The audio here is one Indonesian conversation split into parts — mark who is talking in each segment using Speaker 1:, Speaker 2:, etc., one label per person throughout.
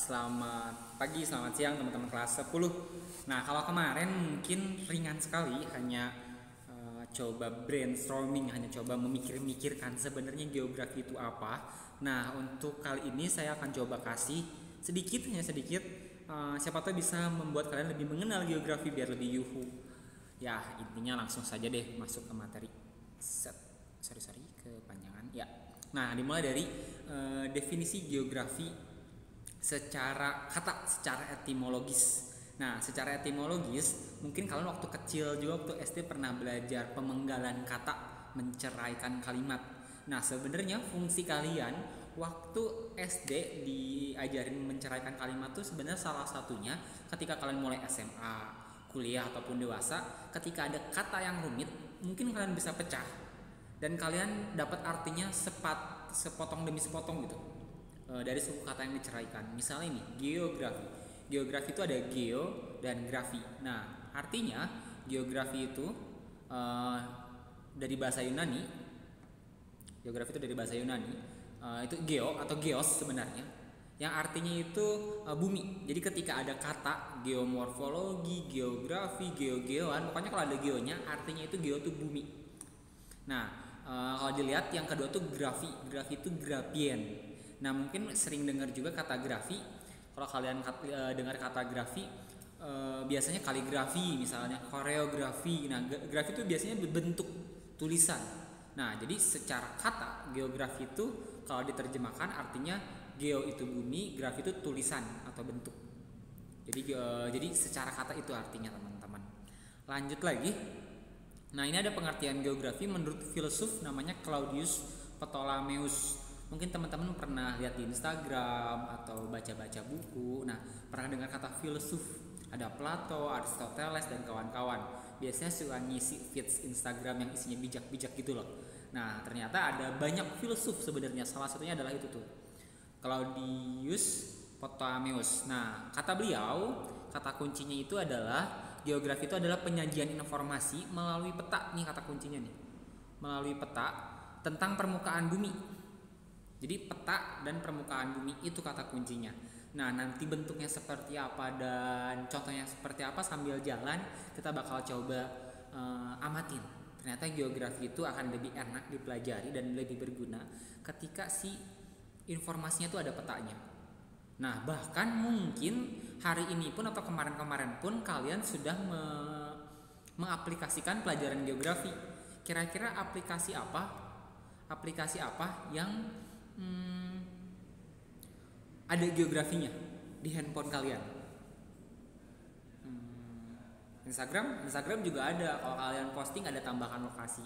Speaker 1: Selamat pagi, selamat siang teman-teman kelas 10. Nah, kalau kemarin mungkin ringan sekali, hanya coba brainstorming, hanya coba memikir-mikirkan sebenarnya geografi itu apa. Nah, untuk kali ini saya akan coba kasih sedikit, hanya sedikit, siapa tahu bisa membuat kalian lebih mengenal geografi biar lebih yuhu. Ya, intinya langsung saja deh masuk ke materi. Set, sorry, kepanjangan. Ya. Nah, dimulai dari definisi geografi secara kata, secara etimologis. Nah, secara etimologis, mungkin kalian waktu kecil juga waktu SD pernah belajar pemenggalan kata, menceraikan kalimat. Nah, sebenarnya fungsi kalian waktu SD diajarin menceraikan kalimat tuh sebenarnya salah satunya ketika kalian mulai SMA, kuliah ataupun dewasa, ketika ada kata yang rumit, mungkin kalian bisa pecah dan kalian dapat artinya sepotong demi sepotong gitu, dari suku kata yang diceraikan. Misalnya ini geografi. Geografi itu ada geo dan grafi. Nah, artinya geografi itu uh, dari bahasa Yunani. Geografi itu dari bahasa Yunani. Itu geo atau geos sebenarnya, yang artinya itu bumi. Jadi ketika ada kata geomorfologi, geografi, geogeoan, pokoknya kalau ada geonya, artinya itu geo itu bumi. Nah, kalau dilihat yang kedua tuh grafi. Grafi itu grafien. Nah, mungkin sering dengar juga kata grafi. Kalau kalian dengar kata grafi, biasanya kaligrafi, misalnya koreografi. Nah, grafi itu biasanya bentuk tulisan. Nah, jadi secara kata geografi itu kalau diterjemahkan artinya geo itu bumi, grafi itu tulisan atau bentuk. Jadi secara kata itu artinya, teman-teman. Lanjut lagi. Nah, ini ada pengertian geografi menurut filsuf namanya Claudius Ptolemeus. Mungkin teman-teman pernah lihat di Instagram atau baca-baca buku. Nah, pernah dengar kata filsuf. Ada Plato, Aristoteles, dan kawan-kawan. Biasanya suka ngisi feeds Instagram yang isinya bijak-bijak gitu loh. Nah, ternyata ada banyak filsuf sebenarnya. Salah satunya adalah itu tuh, Claudius Ptolemeus. Nah, kata beliau, kata kuncinya itu adalah geografi itu adalah penyajian informasi melalui peta. Nih kata kuncinya nih. Melalui peta tentang permukaan bumi. Jadi peta dan permukaan bumi itu kata kuncinya. Nah, nanti bentuknya seperti apa dan contohnya seperti apa sambil jalan kita bakal coba amatin. Ternyata geografi itu akan lebih enak dipelajari dan lebih berguna ketika si informasinya itu ada petanya. Nah, bahkan mungkin hari ini pun atau kemarin-kemarin pun kalian sudah mengaplikasikan pelajaran geografi. Kira-kira aplikasi apa? Aplikasi apa yang ada geografinya di handphone kalian? Instagram juga ada. Kalau kalian posting ada tambahan lokasi.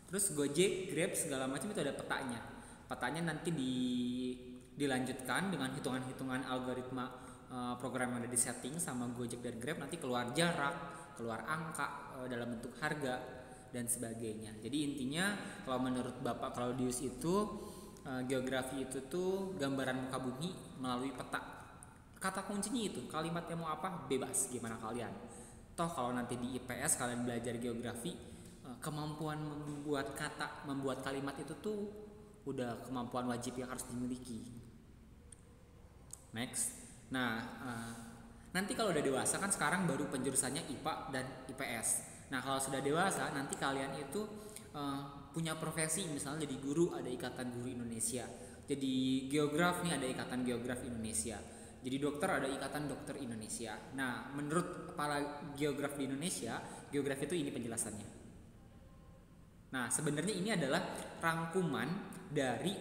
Speaker 1: Terus Gojek, Grab segala macam itu ada petanya. Petanya nanti dilanjutkan dengan hitungan-hitungan algoritma program yang ada di setting sama Gojek dan Grab, nanti keluar jarak, keluar angka dalam bentuk harga dan sebagainya. Jadi intinya kalau menurut Bapak Claudius itu geografi itu tuh gambaran muka bumi melalui peta. Kata kuncinya itu, kalimatnya mau apa bebas, gimana kalian. Toh kalau nanti di IPS kalian belajar geografi, kemampuan membuat kata, membuat kalimat itu tuh udah kemampuan wajib yang harus dimiliki. Next. Nah, nanti kalau udah dewasa kan sekarang baru penjurusannya IPA dan IPS. Nah, kalau sudah dewasa nanti kalian itu punya profesi, misalnya jadi guru ada Ikatan Guru Indonesia, jadi geograf nih ada Ikatan Geograf Indonesia, jadi dokter ada Ikatan Dokter Indonesia. Nah, menurut para geograf di Indonesia, geografi itu ini penjelasannya. Nah, sebenarnya ini adalah rangkuman dari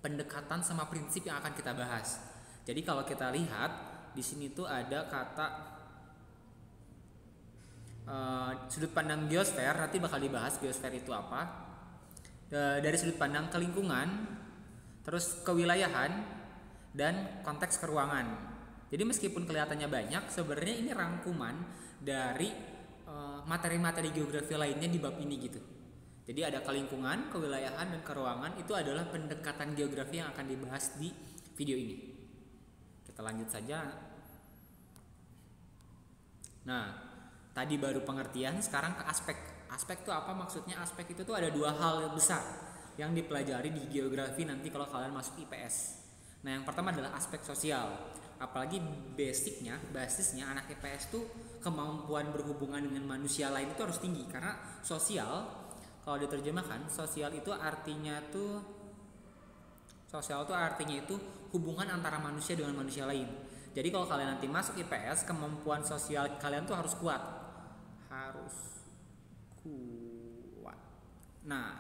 Speaker 1: pendekatan sama prinsip yang akan kita bahas. Jadi kalau kita lihat di sini tuh ada kata sudut pandang geosfer, nanti bakal dibahas geosfer itu apa. Dari sudut pandang kelingkungan, terus kewilayahan, dan konteks keruangan. Jadi meskipun kelihatannya banyak, sebenarnya ini rangkuman dari materi-materi geografi lainnya di bab ini gitu. Jadi ada kelingkungan, kewilayahan, dan keruangan, itu adalah pendekatan geografi yang akan dibahas di video ini. Kita lanjut saja. Nah, tadi baru pengertian, sekarang ke aspek. Aspek itu apa maksudnya? Aspek itu tuh ada dua hal yang besar yang dipelajari di geografi nanti kalau kalian masuk IPS. Nah, yang pertama adalah aspek sosial. Apalagi basisnya anak IPS tuh kemampuan berhubungan dengan manusia lain itu harus tinggi, karena sosial, kalau diterjemahkan, sosial tuh artinya itu hubungan antara manusia dengan manusia lain. Jadi kalau kalian nanti masuk IPS, kemampuan sosial kalian tuh harus kuat. Nah,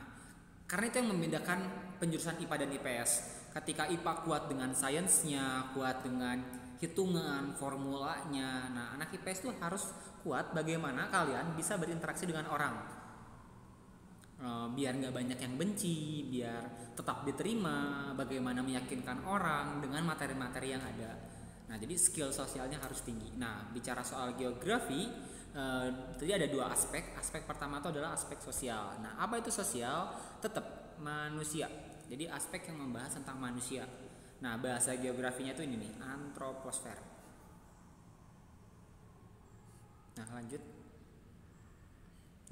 Speaker 1: karena itu yang membedakan penjurusan IPA dan IPS. Ketika IPA kuat dengan sainsnya, kuat dengan hitungan, formulanya. Nah, anak IPS tuh harus kuat bagaimana kalian bisa berinteraksi dengan orang. Biar nggak banyak yang benci, biar tetap diterima, bagaimana meyakinkan orang dengan materi-materi yang ada. Nah, jadi skill sosialnya harus tinggi. Nah, bicara soal geografi, tadi ada dua aspek. Aspek pertama itu adalah aspek sosial. Nah, apa itu sosial? Tetap manusia. Jadi aspek yang membahas tentang manusia. Nah, bahasa geografinya itu ini nih, antroposfer. Nah, lanjut.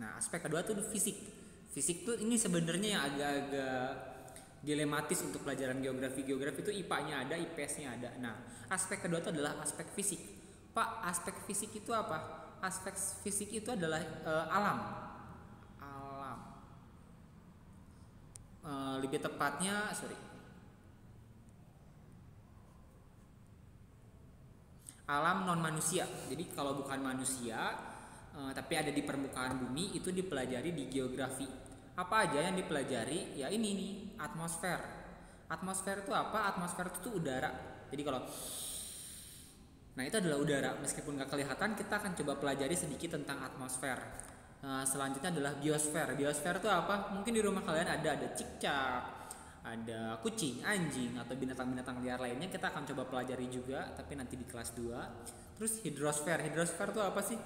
Speaker 1: Nah, aspek kedua itu fisik. Fisik tuh ini sebenarnya yang agak-agak dilematis untuk pelajaran geografi. Geografi itu IPA-nya ada, IPS-nya ada. Nah, aspek kedua itu adalah aspek fisik. Pak, aspek fisik itu apa? Aspek fisik itu adalah alam. Lebih tepatnya, alam non manusia. Jadi kalau bukan manusia, tapi ada di permukaan bumi, itu dipelajari di geografi. Apa aja yang dipelajari? Ya ini nih, atmosfer. Atmosfer itu apa? Atmosfer itu tuh udara. Jadi nah itu adalah udara. Meskipun gak kelihatan, kita akan coba pelajari sedikit tentang atmosfer. Selanjutnya adalah biosfer. Biosfer itu apa? Mungkin di rumah kalian ada cicak, ada kucing, anjing, atau binatang-binatang liar lainnya. Kita akan coba pelajari juga, tapi nanti di kelas 2. Terus hidrosfer. Hidrosfer itu apa sih?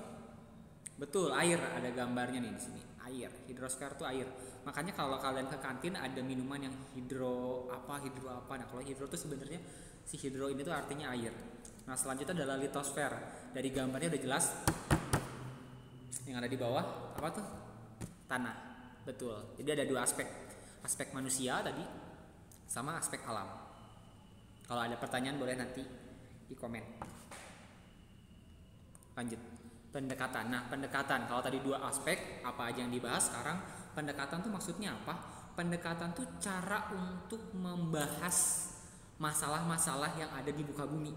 Speaker 1: Betul, air. Ada gambarnya nih di sini. Air. Hidrosfer itu air. Makanya kalau kalian ke kantin ada minuman yang hidro apa. Nah, kalau hidro itu sebenarnya si hidro ini tuh artinya air. Nah, selanjutnya adalah litosfer. Dari gambarnya udah jelas. Yang ada di bawah apa tuh? Tanah. Betul. Jadi ada dua aspek. Aspek manusia tadi sama aspek alam. Kalau ada pertanyaan boleh nanti di komen. Lanjut. Pendekatan. Nah, pendekatan. Kalau tadi dua aspek, apa aja yang dibahas, sekarang pendekatan tuh maksudnya apa? Pendekatan tuh cara untuk membahas masalah-masalah yang ada di muka bumi.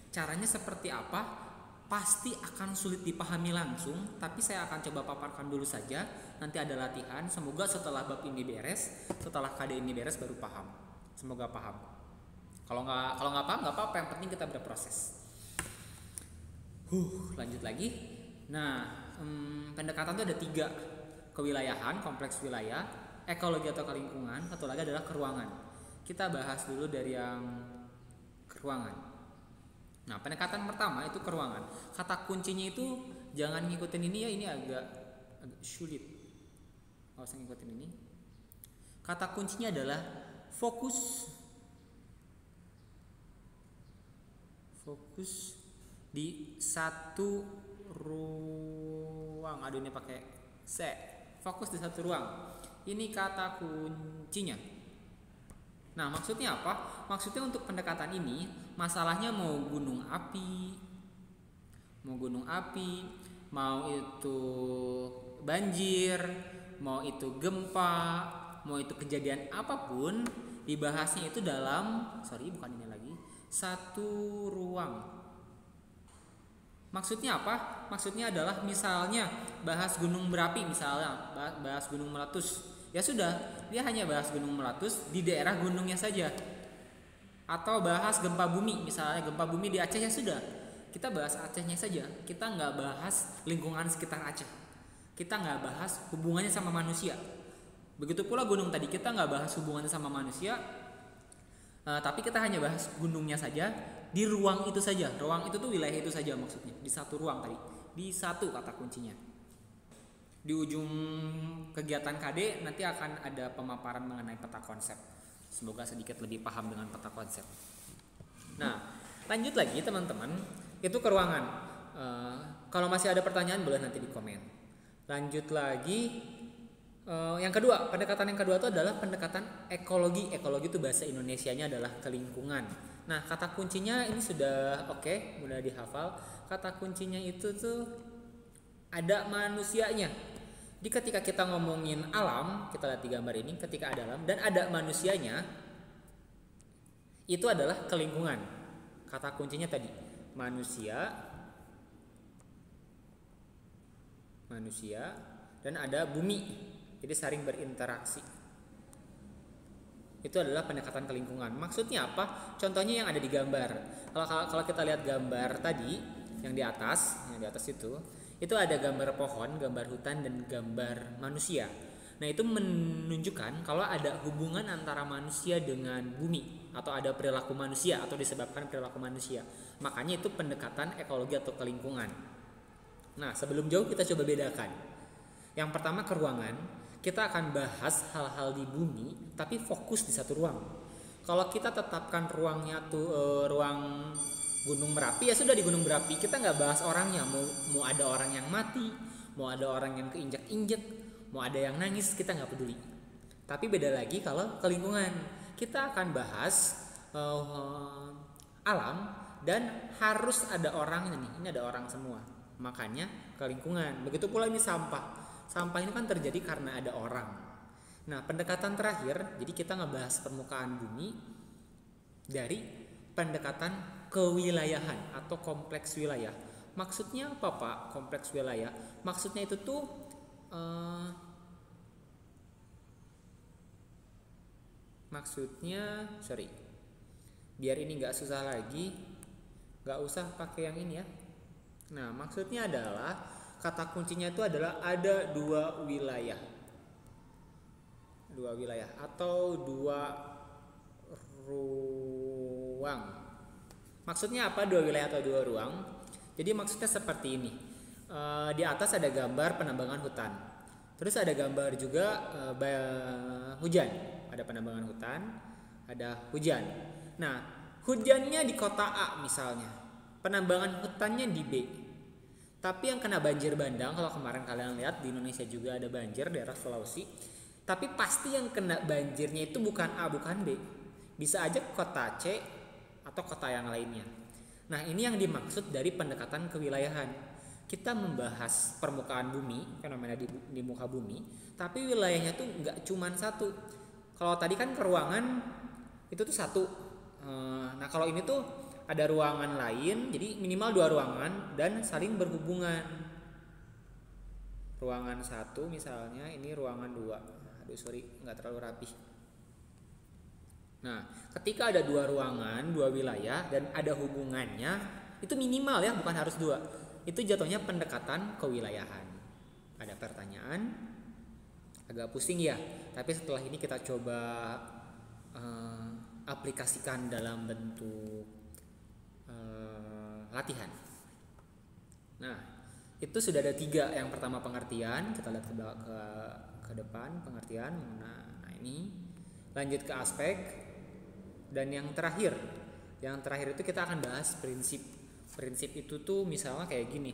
Speaker 1: Caranya seperti apa? Pasti akan sulit dipahami langsung, tapi saya akan coba paparkan dulu saja. Nanti ada latihan. Semoga setelah bab ini beres, setelah KD ini beres baru paham. Semoga paham. Kalau nggak paham nggak apa-apa. Yang penting kita berproses. Lanjut lagi. Nah, pendekatan itu ada 3. Kewilayahan, kompleks wilayah, ekologi atau kelingkungan, satu lagi adalah keruangan. Kita bahas dulu dari yang keruangan. Nah, pendekatan pertama itu keruangan. Kata kuncinya itu jangan ngikutin ini ya, ini agak sulit. Nggak usah ngikutin ini. Kata kuncinya adalah fokus di satu ruang. Aduh, ini pakai fokus di satu ruang. Ini kata kuncinya. Nah, maksudnya apa? Maksudnya untuk pendekatan ini, masalahnya mau gunung api, mau itu banjir, mau itu gempa, mau itu kejadian apapun, dibahasnya itu dalam satu ruang. Maksudnya apa? Maksudnya adalah misalnya bahas gunung berapi, misalnya bahas gunung meletus. Ya sudah, dia hanya bahas gunung meletus di daerah gunungnya saja. Atau bahas gempa bumi, misalnya gempa bumi di Aceh, ya sudah, kita bahas Acehnya saja. Kita nggak bahas lingkungan sekitar Aceh. Kita nggak bahas hubungannya sama manusia. Begitu pula gunung tadi, kita nggak bahas hubungannya sama manusia, tapi kita hanya bahas gunungnya saja. Di ruang itu saja. Ruang itu tuh wilayah itu saja maksudnya. Di satu ruang tadi. Di satu kata kuncinya. Di ujung kegiatan KD nanti akan ada pemaparan mengenai peta konsep. Semoga sedikit lebih paham dengan peta konsep. Nah, lanjut lagi teman-teman. Itu keruangan. Kalau masih ada pertanyaan boleh nanti di komen. Lanjut lagi. Yang kedua, pendekatan yang kedua itu adalah pendekatan ekologi. Ekologi itu bahasa Indonesianya adalah kelingkungan. Nah, kata kuncinya ini sudah oke, mudah dihafal. Kata kuncinya itu tuh ada manusianya. Jadi ketika kita ngomongin alam, kita lihat di gambar ini, ketika ada alam dan ada manusianya, itu adalah kelingkungan. Kata kuncinya tadi, manusia, dan ada bumi. Jadi saling berinteraksi. Itu adalah pendekatan ke lingkungan. Maksudnya apa? Contohnya yang ada di gambar. Kalau kita lihat gambar tadi yang di atas itu ada gambar pohon, gambar hutan dan gambar manusia. Nah, itu menunjukkan kalau ada hubungan antara manusia dengan bumi atau ada perilaku manusia atau disebabkan perilaku manusia. Makanya itu pendekatan ekologi atau ke lingkungan. Nah, sebelum jauh kita coba bedakan. Yang pertama ke ruangan. Kita akan bahas hal-hal di bumi tapi fokus di satu ruang. Kalau kita tetapkan ruangnya tuh ruang Gunung Merapi, ya sudah di Gunung Merapi. Kita nggak bahas orangnya. Mau ada orang yang mati, mau ada orang yang keinjak-injak, mau ada yang nangis, kita nggak peduli. Tapi beda lagi kalau ke lingkungan. Kita akan bahas alam dan harus ada orangnya nih. Ini ada orang semua. Makanya ke lingkungan. Begitu pula ini sampah. Sampah ini kan terjadi karena ada orang. Nah, pendekatan terakhir, jadi kita ngebahas permukaan bumi dari pendekatan kewilayahan atau kompleks wilayah. Maksudnya apa, Pak? Kompleks wilayah? Maksudnya itu tuh biar ini nggak susah lagi, nggak usah pakai yang ini ya. Nah, maksudnya adalah kata kuncinya itu adalah ada dua wilayah atau dua ruang. Maksudnya apa dua wilayah atau dua ruang? Jadi maksudnya seperti ini. Di atas ada gambar penambangan hutan. Terus ada gambar juga hujan. Ada penambangan hutan, ada hujan. Nah, hujannya di kota A misalnya. Penambangan hutannya di B. Tapi yang kena banjir bandang, kalau kemarin kalian lihat di Indonesia juga ada banjir daerah Sulawesi. Tapi pasti yang kena banjirnya itu bukan A, bukan B. Bisa aja kota C atau kota yang lainnya. Nah, ini yang dimaksud dari pendekatan kewilayahan. Kita membahas permukaan bumi, fenomena di muka bumi, tapi wilayahnya tuh nggak cuma satu. Kalau tadi kan ke ruangan itu tuh satu. Nah, kalau ini tuh ada ruangan lain, jadi minimal dua ruangan dan saling berhubungan. Ruangan satu misalnya, ini ruangan dua. Nggak terlalu rapi. Nah, ketika ada dua ruangan, dua wilayah dan ada hubungannya, itu minimal ya, bukan harus dua. Itu jatuhnya pendekatan kewilayahan. Ada pertanyaan? Agak pusing ya, tapi setelah ini kita coba aplikasikan dalam bentuk latihan. Nah, itu sudah ada 3. Yang pertama pengertian, kita lihat ke depan pengertian. Nah, ini lanjut ke aspek. Dan yang terakhir itu kita akan bahas prinsip. Prinsip itu tuh misalnya kayak gini.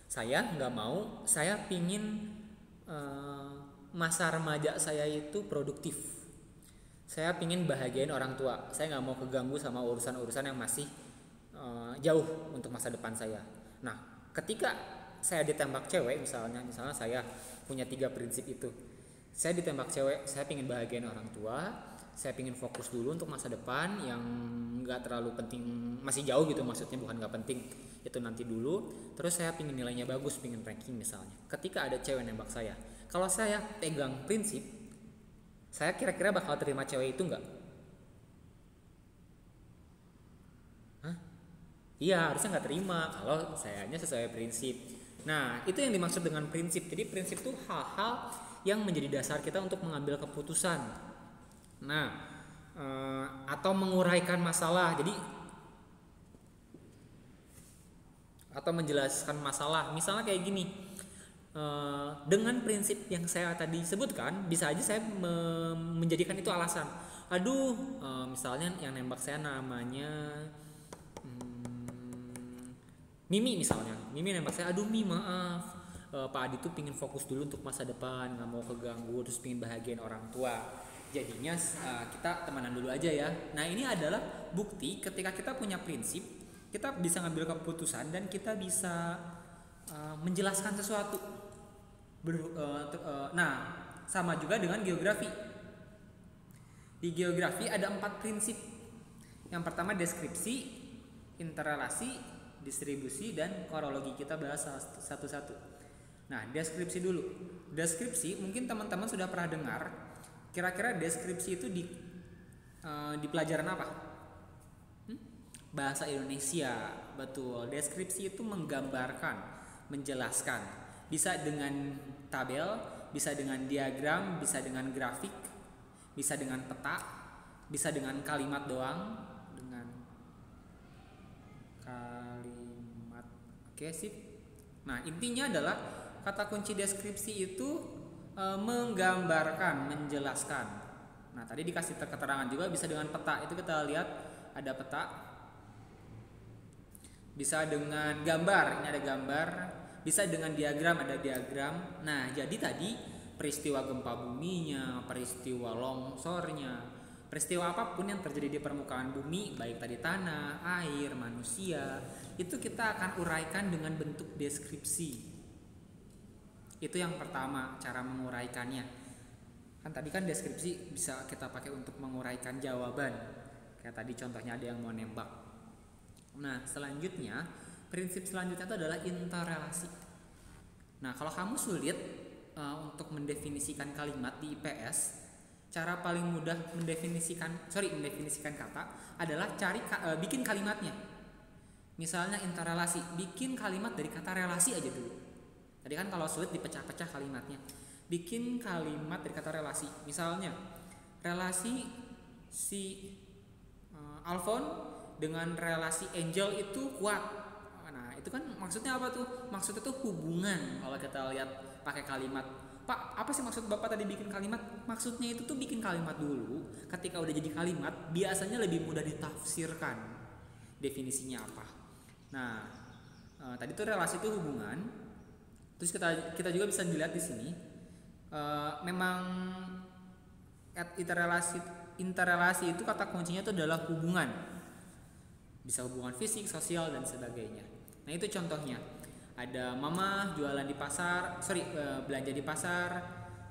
Speaker 1: Saya pingin masa remaja saya itu produktif. Saya pingin bahagiain orang tua. Saya nggak mau keganggu sama urusan-urusan yang masih jauh untuk masa depan saya. Nah, ketika saya ditembak cewek misalnya saya punya 3 prinsip itu. Saya ditembak cewek, saya pingin bahagiain orang tua, saya pingin fokus dulu untuk masa depan yang nggak terlalu penting, masih jauh gitu, maksudnya bukan nggak penting, itu nanti dulu. Terus saya pingin nilainya bagus, pingin ranking misalnya. Ketika ada cewek nembak saya, kalau saya pegang prinsip, saya kira-kira bakal terima cewek itu nggak? Iya, harusnya nggak terima kalau sayanya sesuai prinsip. Nah, itu yang dimaksud dengan prinsip. Jadi prinsip itu hal-hal yang menjadi dasar kita untuk mengambil keputusan. Nah, atau menguraikan masalah. Jadi atau menjelaskan masalah. Misalnya kayak gini. Dengan prinsip yang saya tadi sebutkan, bisa aja saya menjadikan itu alasan. Misalnya yang nembak saya namanya Mimi misalnya. Mimi nembak saya, Mi maaf, Pak Adi tuh pingin fokus dulu untuk masa depan, nggak mau keganggu, terus pingin bahagiain orang tua. Jadinya kita temanan dulu aja ya. Nah ini adalah bukti ketika kita punya prinsip, kita bisa ngambil keputusan dan kita bisa menjelaskan sesuatu. Nah sama juga dengan geografi. Di geografi ada 4 prinsip. Yang pertama deskripsi, interrelasi, distribusi, dan korologi. Kita bahas satu-satu. Nah, deskripsi dulu. Deskripsi mungkin teman-teman sudah pernah dengar. Kira-kira deskripsi itu di pelajaran apa? Bahasa Indonesia. Betul. Deskripsi itu menggambarkan, menjelaskan. Bisa dengan tabel, bisa dengan diagram, bisa dengan grafik, bisa dengan peta, bisa dengan kalimat doang, dengan kalimat. Oke, sip. Nah, intinya adalah kata kunci deskripsi itu menggambarkan, menjelaskan. Nah, tadi dikasih keterangan juga bisa dengan peta. Itu kita lihat ada peta. Bisa dengan gambar, ini ada gambar. Bisa dengan diagram, ada diagram. Nah, jadi tadi peristiwa gempa buminya, peristiwa longsornya, peristiwa apapun yang terjadi di permukaan bumi, baik tadi tanah, air, manusia, itu kita akan uraikan dengan bentuk deskripsi. Itu yang pertama, cara menguraikannya. Kan tadi kan deskripsi bisa kita pakai untuk menguraikan jawaban. Kayak tadi contohnya ada yang mau nembak. Nah, selanjutnya, prinsip selanjutnya itu adalah interrelasi. Nah, kalau kamu sulit untuk mendefinisikan kalimat di IPS, cara paling mudah mendefinisikan kata adalah bikin kalimatnya. Misalnya interrelasi, bikin kalimat dari kata relasi aja dulu. Tadi kan kalau sulit dipecah-pecah kalimatnya. Bikin kalimat dari kata relasi. Misalnya relasi si Alfon dengan relasi Angel itu kuat. Nah, itu kan maksudnya apa tuh? Maksudnya tuh hubungan. Kalau kita lihat pakai kalimat, Pak, apa sih maksud Bapak tadi bikin kalimat? Maksudnya itu tuh bikin kalimat dulu. Ketika udah jadi kalimat, biasanya lebih mudah ditafsirkan definisinya apa. Nah, tadi tuh relasi itu hubungan. Terus kita juga bisa dilihat di sini, memang interrelasi itu kata kuncinya itu adalah hubungan. Bisa hubungan fisik, sosial, dan sebagainya. Nah itu contohnya. Ada mama jualan di pasar, belanja di pasar.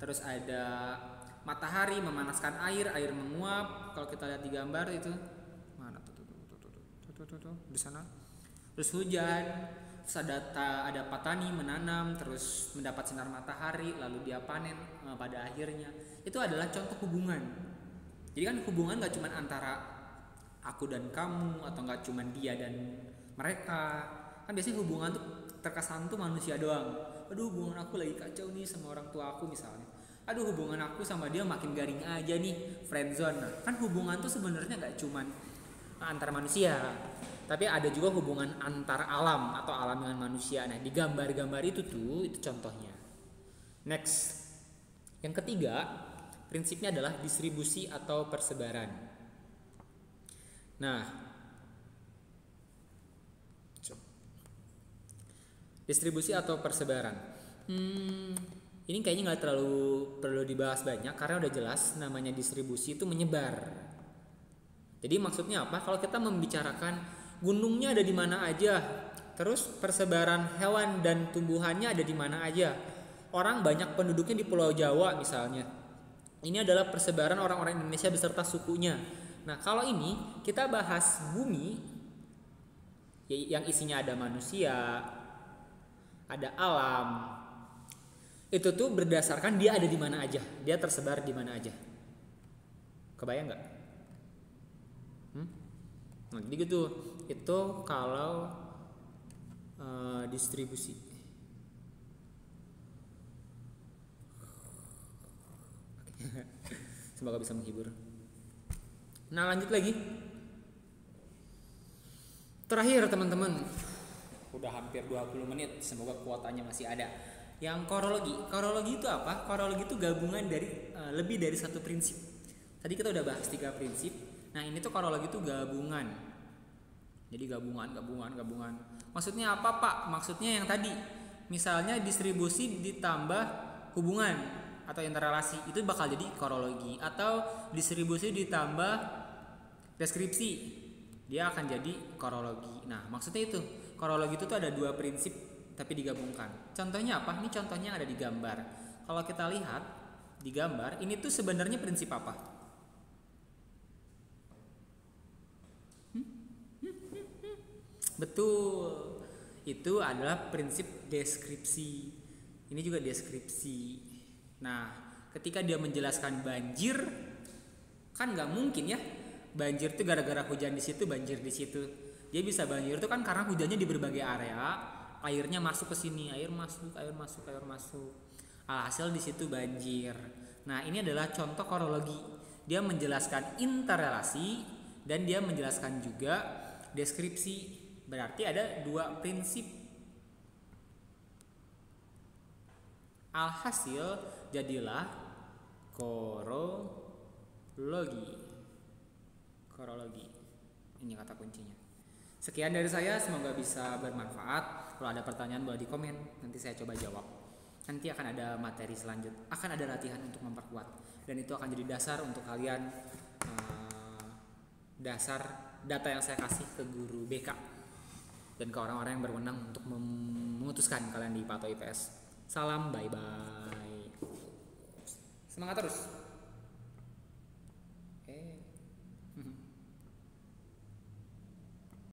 Speaker 1: Terus ada matahari memanaskan air menguap. Kalau kita lihat di gambar itu, mana tuh di sana. Terus hujan. Terus ada petani menanam, terus mendapat sinar matahari, lalu dia panen pada akhirnya. Itu adalah contoh hubungan. Jadi kan hubungan gak cuma antara aku dan kamu, atau gak cuma dia dan mereka. Kan biasanya hubungan tuh terkesan tuh manusia doang. Aduh, hubungan aku lagi kacau nih sama orang tua aku misalnya. Aduh, hubungan aku sama dia makin garing aja nih, friendzone. Nah, kan hubungan tuh sebenarnya gak cuma antar manusia, tapi ada juga hubungan antar alam atau alam dengan manusia. Nah, di gambar-gambar itu contohnya. Next. Yang ketiga, prinsipnya adalah distribusi atau persebaran. Nah, distribusi atau persebaran. Ini kayaknya nggak terlalu perlu dibahas banyak karena udah jelas namanya distribusi itu menyebar. Jadi maksudnya apa? Kalau kita membicarakan gunungnya ada di mana aja, terus persebaran hewan dan tumbuhannya ada di mana aja. Orang banyak penduduknya di Pulau Jawa misalnya. Ini adalah persebaran orang-orang Indonesia beserta sukunya. Nah, kalau ini kita bahas bumi yang isinya ada manusia, ada alam. Itu tuh berdasarkan dia ada di mana aja, dia tersebar di mana aja. Kebayang nggak? Nah, jadi gitu. Itu kalau distribusi. Semoga bisa menghibur. Nah, lanjut lagi. Terakhir teman-teman. Udah hampir 20 menit. Semoga kuotanya masih ada. Yang korologi. Korologi itu apa? Korologi itu gabungan dari lebih dari satu prinsip. Tadi kita udah bahas 3 prinsip. Nah, ini tuh korologi itu gabungan. Jadi gabungan. Maksudnya apa, Pak? Maksudnya yang tadi. misalnya distribusi ditambah hubungan atau interrelasi, itu bakal jadi korologi. Atau distribusi ditambah deskripsi, dia akan jadi korologi. Nah, maksudnya itu korologi itu tuh ada dua prinsip tapi digabungkan. Contohnya apa? Ini contohnya ada di gambar. Kalau kita lihat di gambar ini tuh sebenarnya prinsip apa? Betul, itu adalah prinsip deskripsi. Ini juga deskripsi. Nah, ketika dia menjelaskan banjir, kan nggak mungkin ya banjir itu gara-gara hujan di situ banjir di situ. Dia bisa banjir itu kan karena hujannya di berbagai area, airnya masuk ke sini, air masuk. Alhasil di situ banjir. Nah, ini adalah contoh korologi. Dia menjelaskan interrelasi dan dia menjelaskan juga deskripsi. Berarti ada dua prinsip. Alhasil jadilah korologi. Ini kata kuncinya. Sekian dari saya, semoga bisa bermanfaat. Kalau ada pertanyaan boleh di komen, nanti saya coba jawab. Nanti akan ada materi selanjutnya, akan ada latihan untuk memperkuat, dan itu akan jadi dasar untuk kalian, dasar data yang saya kasih ke guru BK dan ke orang-orang yang berwenang untuk memutuskan kalian di IPA atau IPS. Salam, bye bye. Semangat terus.